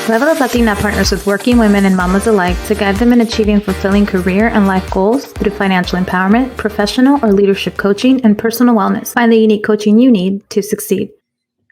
Level Up Latina partners with working women and mamas alike to guide them in achieving fulfilling career and life goals through financial empowerment, professional or leadership coaching, and personal wellness. Find the unique coaching you need to succeed.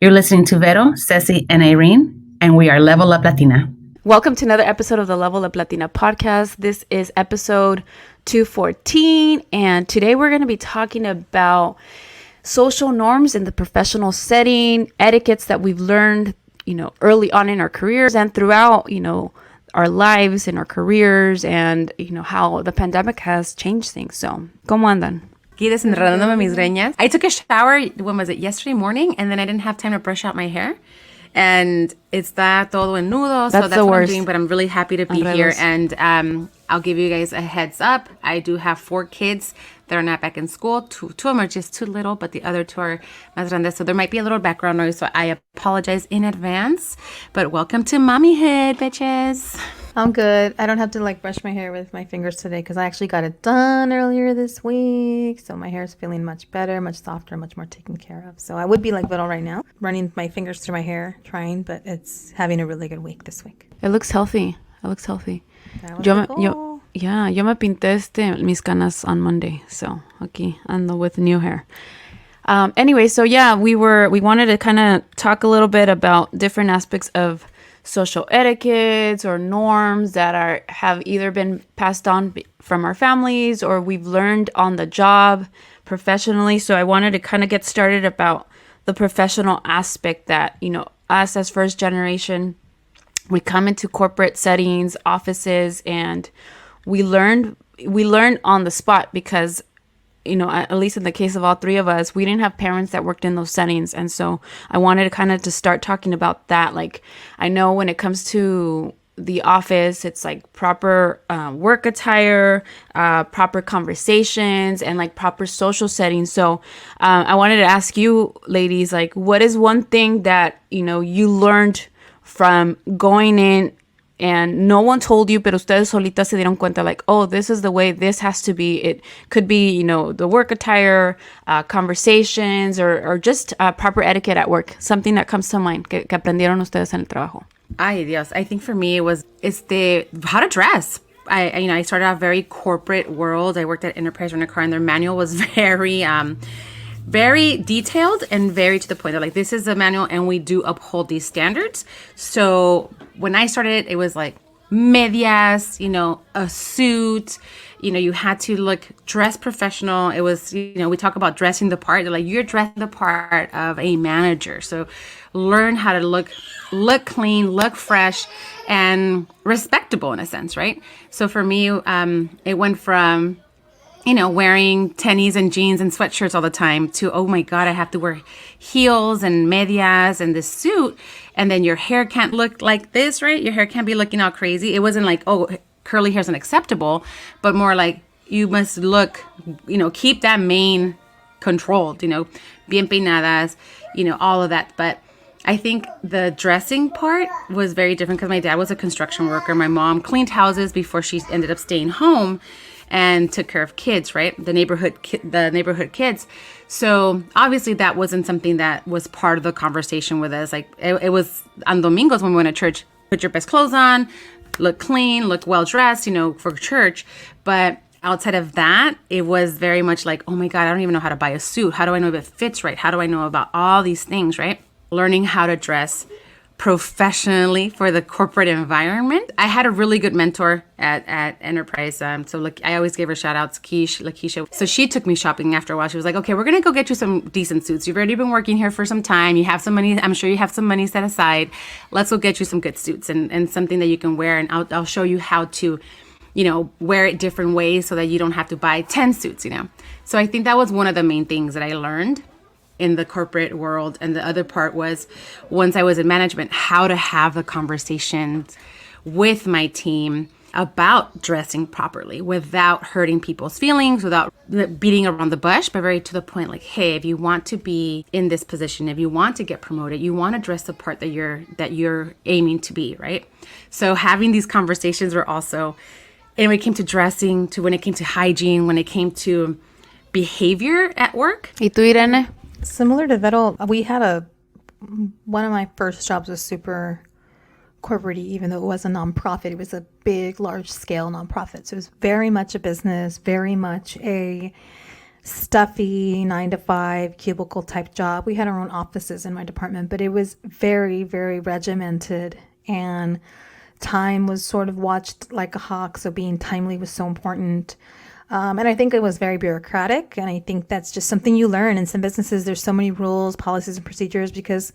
You're listening to Vero, Ceci, and Irene, and we are Level Up Latina. Welcome to another episode of the Level Up Latina podcast. This is episode 214, and today we're going to be talking about social norms in the professional setting, etiquettes that we've learned, early on in our careers and throughout, our lives and our careers, and, how the pandemic has changed things. So, ¿cómo andan? Aquí desenredándome mis greñas. I took a shower, when was it, yesterday morning, and then I didn't have time to brush out my hair. And está todo en nudo, so that's what I'm doing, but I'm really happy to be here. And I'll give you guys a heads up. I do have 4 kids that are not back in school. Two of them are just too little, but the other 2 are más grandes. So there might be a little background noise, so I apologize in advance. But welcome to mommyhood, bitches. I'm good. I don't have to brush my hair with my fingers today because I actually got it done earlier this week. So my hair is feeling much better, much softer, much more taken care of. So I would be like Little right now, running my fingers through my hair, trying, but it's having a really good week this week. It looks healthy. Yo me pinté mis canas on Monday, so aquí ando with new hair. Anyway, so yeah, we wanted to kind of talk a little bit about different aspects of social etiquettes or norms that have either been passed on from our families or we've learned on the job professionally. So I wanted to kind of get started about the professional aspect that, us as first generation, we come into corporate settings, offices, and we learn on the spot because, at least in the case of all 3 of us, we didn't have parents that worked in those settings. And so I wanted to kind of to start talking about that. I know when it comes to the office, it's proper work attire, proper conversations, and proper social settings. So I wanted to ask you ladies, what is one thing that, you learned from going in and no one told you, pero ustedes solitas se dieron cuenta, oh, this is the way this has to be. It could be, the work attire, conversations, or just proper etiquette at work. Something that comes to mind que aprendieron ustedes en el trabajo. Ay, Dios. I think for me, how to dress. I started off very corporate world. I worked at Enterprise Rent-A-Car, and their manual was very detailed and very to the point. They're like, this is a manual and we do uphold these standards. So when I started, it was medias, a suit, you had to dress professional. It was, we talk about dressing the part. They're like, you're dressing the part of a manager. So learn how to look clean, look fresh, and respectable in a sense, right? So for me, it went from wearing tennies and jeans and sweatshirts all the time to, oh my God, I have to wear heels and medias and this suit. And then your hair can't look like this, right? Your hair can't be looking all crazy. It wasn't oh, curly hair is unacceptable, but more you must look, keep that mane controlled, bien peinadas, all of that. But I think the dressing part was very different because my dad was a construction worker. My mom cleaned houses before she ended up staying home and took care of kids, right? The neighborhood kids. So obviously that wasn't something that was part of the conversation with us. It was on Domingos when we went to church, put your best clothes on, look clean, look well dressed, for church. But outside of that, it was very much oh my God, I don't even know how to buy a suit. How do I know if it fits right? How do I know about all these things, right? Learning how to dress professionally for the corporate environment. I had a really good mentor at Enterprise. So I always gave her shout outs, Lakeisha. So she took me shopping after a while. She was like, okay, we're going to go get you some decent suits. You've already been working here for some time. You have some money. I'm sure you have some money set aside. Let's go get you some good suits and something that you can wear. And I'll show you how to, wear it different ways so that you don't have to buy 10 suits, So I think that was one of the main things that I learned in the corporate world. And the other part was, once I was in management, how to have the conversations with my team about dressing properly without hurting people's feelings, without beating around the bush, but very to the point, hey, if you want to be in this position, if you want to get promoted, you want to dress the part that you're aiming to be, right? So having these conversations were also, and when it came to dressing, to when it came to hygiene, when it came to behavior at work. ¿Y tú, Irene? Similar to Vettel, we had one of my first jobs was super corporate, even though it was a nonprofit. It was a big, large scale nonprofit. So it was very much a business, very much a stuffy 9 to 5 cubicle type job. We had our own offices in my department, but it was very, very regimented, and time was sort of watched like a hawk. So being timely was so important. And I think it was very bureaucratic. And I think that's just something you learn in some businesses. There's so many rules, policies, and procedures because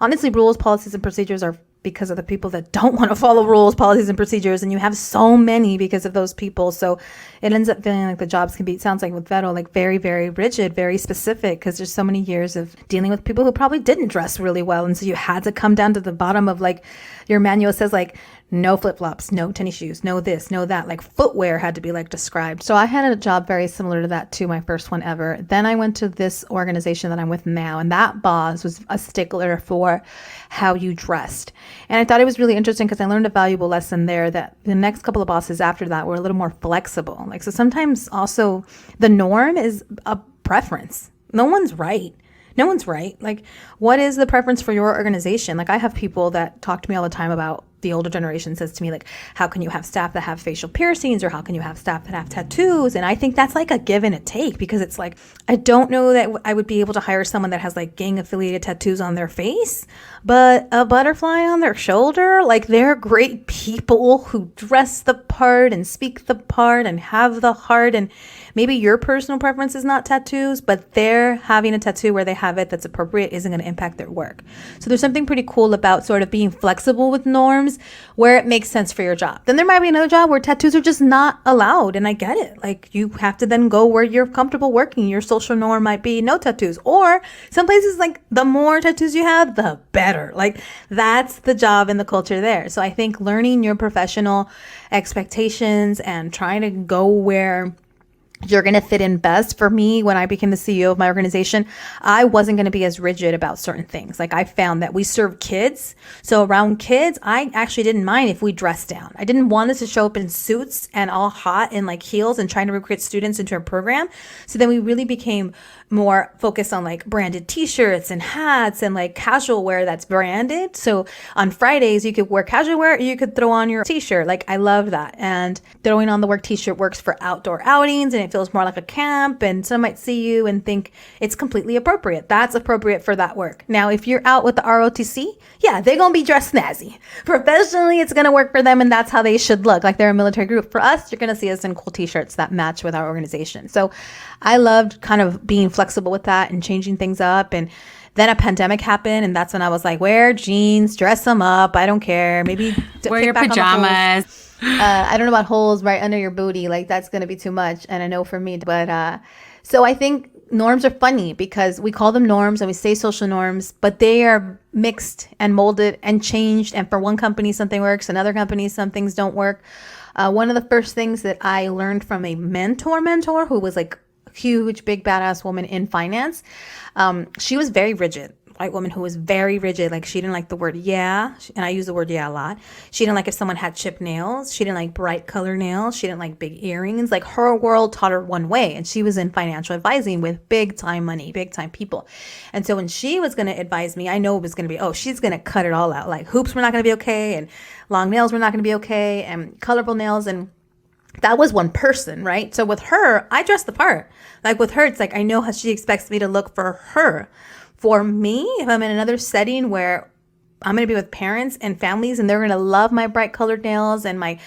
honestly, rules, policies, and procedures are because of the people that don't want to follow rules, policies, and procedures. And you have so many because of those people. So it ends up feeling like the jobs can be, it sounds like with Veto, like very, very rigid, very specific, because there's so many years of dealing with people who probably didn't dress really well. And so you had to come down to the bottom of like your manual says like, no flip-flops, no tennis shoes, no this, no that. Like footwear had to be like described. So I had a job very similar to that too, my first one ever. Then I went to this organization that I'm with now, and that boss was a stickler for how you dressed. And I thought it was really interesting because I learned a valuable lesson there that the next couple of bosses after that were a little more flexible. Like, so sometimes also the norm is a preference. No one's right. No one's right. Like, what is the preference for your organization? Like, I have people that talk to me all the time about the older generation says to me, like, how can you have staff that have facial piercings, or how can you have staff that have tattoos? And I think that's like a give and a take, because it's like, I don't know that I would be able to hire someone that has like gang affiliated tattoos on their face, but a butterfly on their shoulder. Like, they're great people who dress the part and speak the part and have the heart. And maybe your personal preference is not tattoos, but they're having a tattoo where they have it that's appropriate isn't going to impact their work. So there's something pretty cool about sort of being flexible with norms where it makes sense for your job. Then there might be another job where tattoos are just not allowed. And I get it. Like, you have to then go where you're comfortable working. Your social norm might be no tattoos, or some places like the more tattoos you have, the better. Like, that's the job and the culture there. So I think learning your professional expectations and trying to go where you're going to fit in best. For me, when I became the CEO of my organization, I wasn't going to be as rigid about certain things. Like, I found that we serve kids. So around kids, I actually didn't mind if we dressed down. I didn't want us to show up in suits and all hot and like heels and trying to recruit students into a program. So then we really became more focused on like branded t-shirts and hats and like casual wear that's branded. So on Fridays, you could wear casual wear, or you could throw on your t-shirt. Like, I love that. And throwing on the work t-shirt works for outdoor outings, and it feels more like a camp, and some might see you and think it's completely appropriate. That's appropriate for that work. Now, if you're out with the ROTC, yeah, they're going to be dressed snazzy. Professionally, it's going to work for them, and that's how they should look. Like, they're a military group. For us, you're going to see us in cool t-shirts that match with our organization. So I loved kind of being flexible with that and changing things up. And then a pandemic happened, and that's when I was like, wear jeans, dress them up. I don't care. Maybe wear your pajamas. I don't know about holes right under your booty. Like, that's going to be too much. And I know for me, but so I think norms are funny because we call them norms and we say social norms, but they are mixed and molded and changed. And for one company, something works. Another company, some things don't work. One of the first things that I learned from a mentor who was like a huge, big, badass woman in finance. She was very rigid. White woman who was very rigid. Like, she didn't like the word yeah, and I use the word yeah a lot. She didn't like if someone had chipped nails. She didn't like bright color nails. She didn't like big earrings. Like, her world taught her one way, and she was in financial advising with big time money, big time people. And so when she was going to advise me, I know it was going to be, oh, she's going to cut it all out. Like, hoops were not going to be okay, and long nails were not going to be okay, and colorful nails, and that was one person, right? So with her, I dress the part. Like, with her, it's like, I know how she expects me to look for her. For me, if I'm in another setting where I'm going to be with parents and families and they're going to love my bright colored nails and my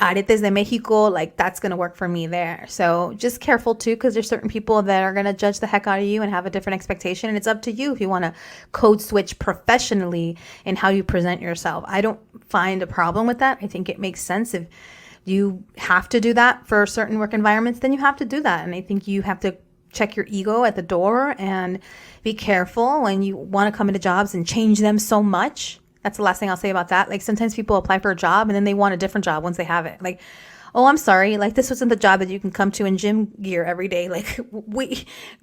aretes de Mexico, like, that's going to work for me there. So just careful too, because there's certain people that are going to judge the heck out of you and have a different expectation. And it's up to you if you want to code switch professionally in how you present yourself. I don't find a problem with that. I think it makes sense. If you have to do that for certain work environments, then you have to do that. And I think you have to check your ego at the door and be careful when you want to come into jobs and change them so much. That's the last thing I'll say about that. Like, sometimes people apply for a job and then they want a different job once they have it. Like, oh, I'm sorry. Like, this wasn't the job that you can come to in gym gear every day. Like,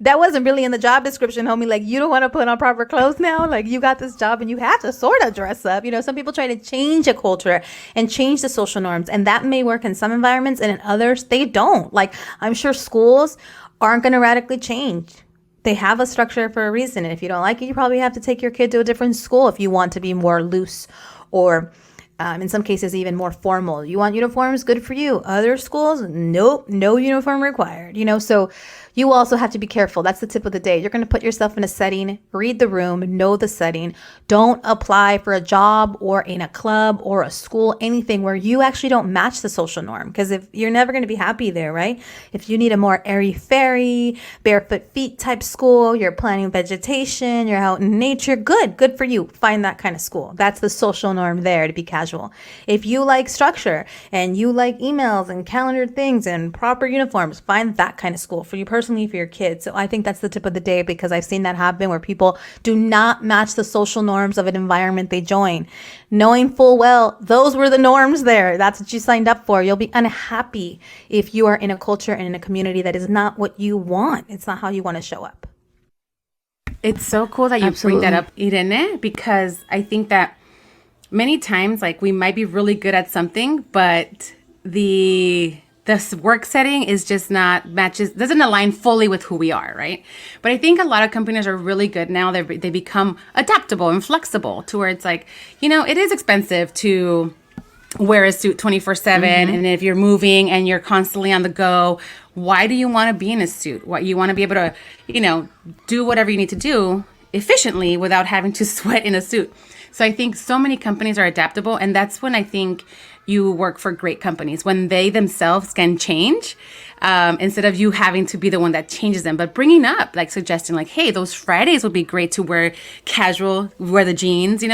that wasn't really in the job description, homie. Like, you don't want to put on proper clothes now. Like, you got this job and you have to sort of dress up. You know, some people try to change a culture and change the social norms, and that may work in some environments, and in others, they don't. Like, I'm sure schools aren't going to radically change. They have a structure for a reason. And if you don't like it, you probably have to take your kid to a different school if you want to be more loose or In some cases, even more formal. You want uniforms? Good for you. Other schools? Nope, no uniform required. So you also have to be careful. That's the tip of the day. You're going to put yourself in a setting, read the room, know the setting. Don't apply for a job or in a club or a school, anything where you actually don't match the social norm. Because if you're never going to be happy there, right? If you need a more airy-fairy, barefoot feet type school, you're planting vegetation, you're out in nature, good for you. Find that kind of school. That's the social norm there, to be casual. If you like structure and you like emails and calendared things and proper uniforms, find that kind of school for you personally, for your kids. So I think that's the tip of the day, because I've seen that happen where people do not match the social norms of an environment they join, knowing full well those were the norms there. That's what you signed up for. You'll be unhappy if you are in a culture and in a community that is not what you want. It's not how you want to show up. It's so cool that you bring that up, Irene, because I think that many times, like, we might be really good at something, but the work setting is just doesn't align fully with who we are, right? But I think a lot of companies are really good now. They become adaptable and flexible to where it's like, it is expensive to wear a suit 24/7. And if you're moving and you're constantly on the go, why do you want to be in a suit? Why you want to be able to, do whatever you need to do efficiently without having to sweat in a suit. So I think so many companies are adaptable, and that's when I think you work for great companies, when they themselves can change, instead of you having to be the one that changes them, but bringing up, like, suggesting, like, hey, those Fridays would be great to wear casual, wear the jeans.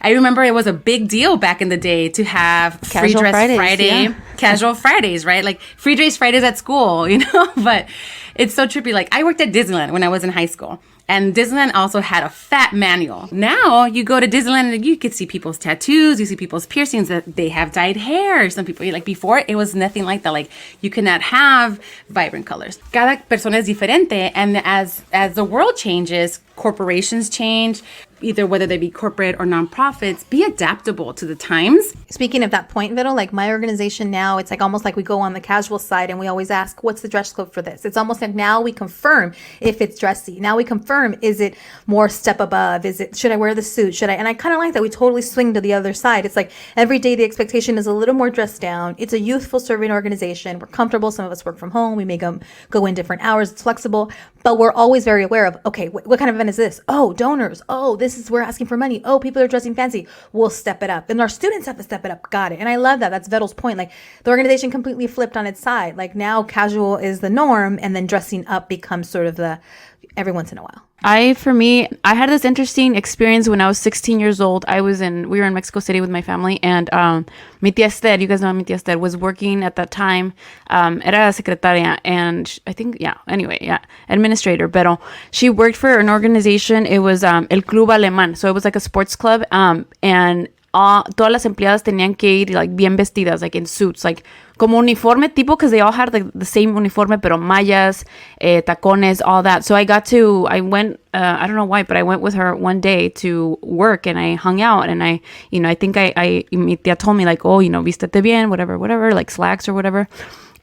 I remember it was a big deal back in the day to have free dress Friday, casual Fridays, right? Like free dress Fridays at school, but it's so trippy. Like, I worked at Disneyland when I was in high school. And Disneyland also had a fat manual. Now you go to Disneyland and you can see people's tattoos, you see people's piercings, that they have dyed hair. Some people, like, before, it was nothing like that. Like, you cannot have vibrant colors. Cada persona es diferente. And as the world changes, corporations change, either whether they be corporate or nonprofits, be adaptable to the times. Speaking of that point, Vito, like my organization now, it's like almost like we go on the casual side and we always ask, what's the dress code for this? It's almost like now we confirm if it's dressy. Now we confirm, is it more step above? Should I wear the suit? And I kind of like that we totally swing to the other side. It's like every day the expectation is a little more dressed down. It's a youthful serving organization. We're comfortable. Some of us work from home. We may go in different hours. It's flexible, but we're always very aware of, okay, what kind of event is this? Oh, donors. Oh, we're asking for money. Oh, people are dressing fancy. We'll step it up. And our students have to step it up. Got it. And I love that. That's Vettel's point. Like, the organization completely flipped on its side. Like, now casual is the norm, and then dressing up becomes sort of the every once in a while. I had this interesting experience when I was 16 years old. We were in Mexico City with my family, and mi tía Esther, you guys know mi tía Esther, was working at that time. Era secretaria, and I think, administrator, pero she worked for an organization. It was El Club Alemán, so it was like a sports club, and todas las empleadas tenían que ir like bien vestidas, like in suits, like como uniforme tipo, because they all had like the same uniforme, pero mallas, tacones, all that. So I went, I don't know why, but I went with her one day to work, and I hung out, and I think mi tía told me like, oh, vístete bien, whatever, like slacks or whatever.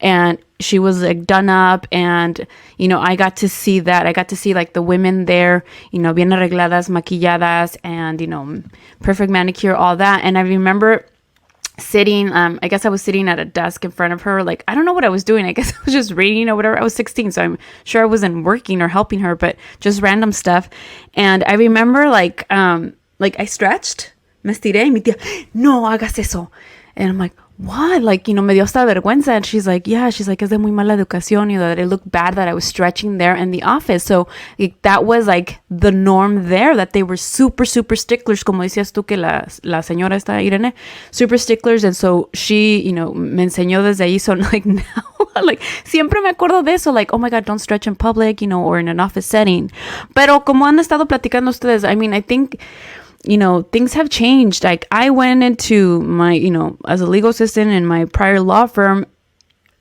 And she was like done up, and I got to see that. I got to see like the women there, bien arregladas, maquilladas, and perfect manicure, all that. And I remember sitting, I guess I was sitting at a desk in front of her. Like, I don't know what I was doing. I guess I was just reading or whatever. I was 16, so I'm sure I wasn't working or helping her, but just random stuff. And I remember like I stretched, me estiré, y mi tía, no hagas eso. And I'm like, what? Like, me dio esta vergüenza. And she's like, es de muy mala educación, that it looked bad that I was stretching there in the office. So that was like the norm there, that they were super, super sticklers, como decías tú que la señora esta, Irene, super sticklers. And so she, me enseñó desde ahí. So like now, like, siempre me acuerdo de eso, like, oh my God, don't stretch in public, or in an office setting. Pero como han estado platicando ustedes, I mean, I think, things have changed. Like, I went into my, as a legal assistant in my prior law firm,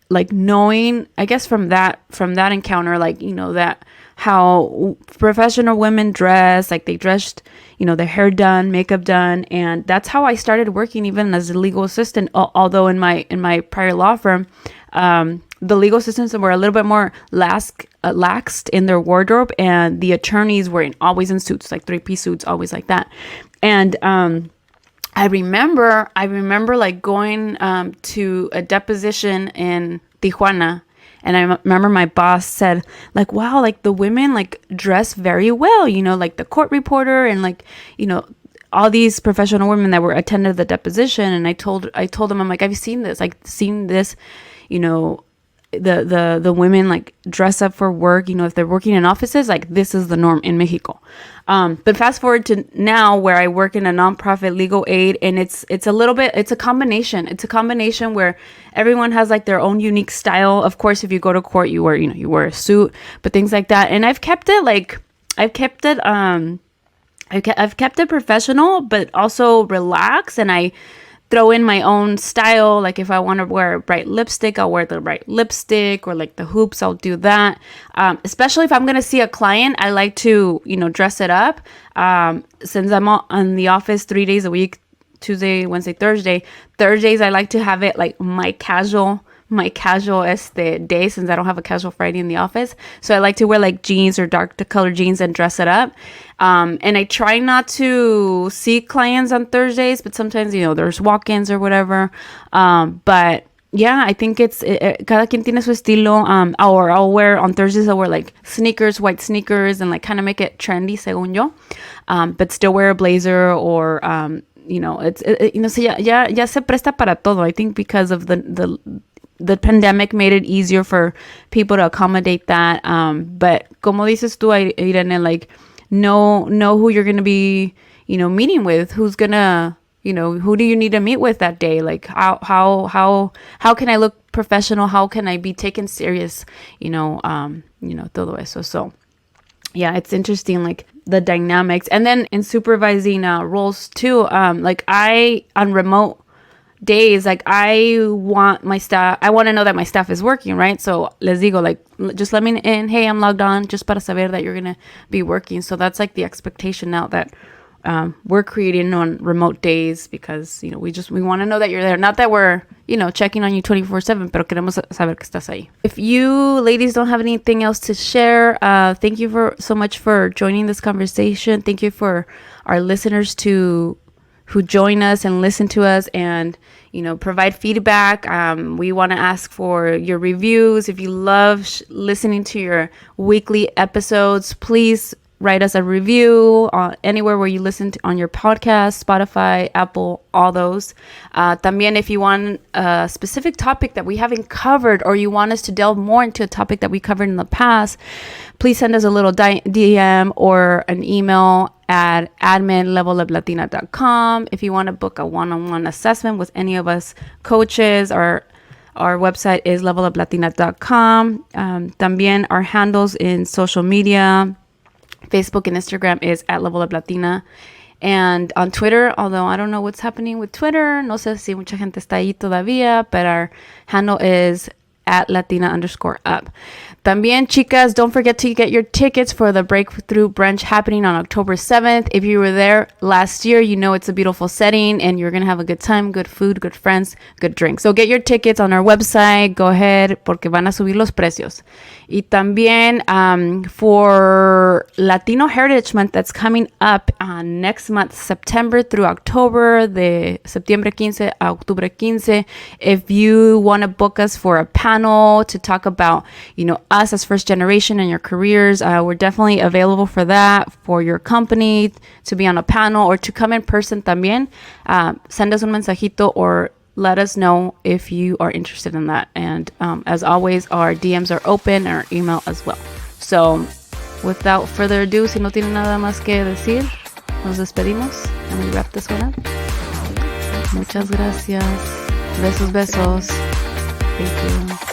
like knowing, I guess from that encounter, like, that how professional women dress, like they dressed, their hair done, makeup done. And that's how I started working even as a legal assistant. Although in my prior law firm, the legal assistants were a little bit more laxed in their wardrobe, and the attorneys were always in suits, like 3-piece suits, always like that. And I remember like going to a deposition in Tijuana, and I remember my boss said like, wow, like the women like dress very well, you know, like the court reporter and like, you know, all these professional women that were attended the deposition. And I told them, I'm like, I've seen this, you know, the women like dress up for work, you know, if they're working in offices, like this is the norm in Mexico. But fast forward to now where I work in a nonprofit legal aid, and it's a combination where everyone has like their own unique style. Of course, if you go to court, you wear a suit, but things like that. And I've kept it professional, but also relaxed, and I throw in my own style. Like if I want to wear a bright lipstick, I'll wear the bright lipstick, or like the hoops, I'll do that. Especially if I'm going to see a client, I like to, you know, dress it up. Since I'm on the office 3 days a week, Tuesday, Wednesday, Thursday. Thursdays, I like to have it like my casual day, since I don't have a casual Friday in the office. So I like to wear like jeans or dark color jeans and dress it up. And I try not to see clients on Thursdays, but sometimes, you know, there's walk-ins or whatever. But yeah, I think cada quien tiene su estilo. Or I'll wear on Thursdays, I'll wear like sneakers, white sneakers, and like kind of make it trendy, según yo. But still wear a blazer, or you know, you know, so ya se presta para todo. I think because of the pandemic made it easier for people to accommodate that. But como dices tú, Irene, like know who you're going to be, you know, meeting with, who's going to, you know, who do you need to meet with that day? Like how can I look professional? How can I be taken serious? You know, todo eso. So yeah, it's interesting, like the dynamics. And then in supervising roles too, like on remote days, like I want to know that my staff is working, right? So les digo, like, just let me in, hey, I'm logged on, just para saber that you're gonna be working. So that's like the expectation now that we're creating on remote days, because, you know, we want to know that you're there. Not that we're, you know, checking on you 24/7, pero queremos saber que estás ahí. If you ladies don't have anything else to share, thank you so much for joining this conversation. Thank you for our listeners who join us and listen to us and, you know, provide feedback. We want to ask for your reviews. If you love listening to your weekly episodes, please write us a review anywhere where you listen to, on your podcast, Spotify, Apple, all those. También, if you want a specific topic that we haven't covered, or you want us to delve more into a topic that we covered in the past, please send us a little DM or an email at admin@leveluplatina.com. If you want to book a one-on-one assessment with any of us coaches, our website is levelupplatina.com. También our handles in social media, Facebook and Instagram is @levelupplatina. And on Twitter, although I don't know what's happening with Twitter, no sé si mucha gente está ahí todavía, but our handle is @Latina_up. También, chicas, don't forget to get your tickets for the Breakthrough Brunch happening on October 7th. If you were there last year, you know it's a beautiful setting and you're going to have a good time, good food, good friends, good drinks. So get your tickets on our website. Go ahead, porque van a subir los precios. Y también for Latino Heritage Month that's coming up next month, September through October, de septiembre 15 a octubre 15. If you want to book us for a panel to talk about, you know, us as first generation and your careers, we're definitely available for that, for your company to be on a panel or to come in person también. Send us un mensajito or let us know if you are interested in that. And as always, our DMs are open, our email as well. So without further ado, si no tienen nada más que decir, nos despedimos and we wrap this one up. Muchas gracias. Besos. Thank you.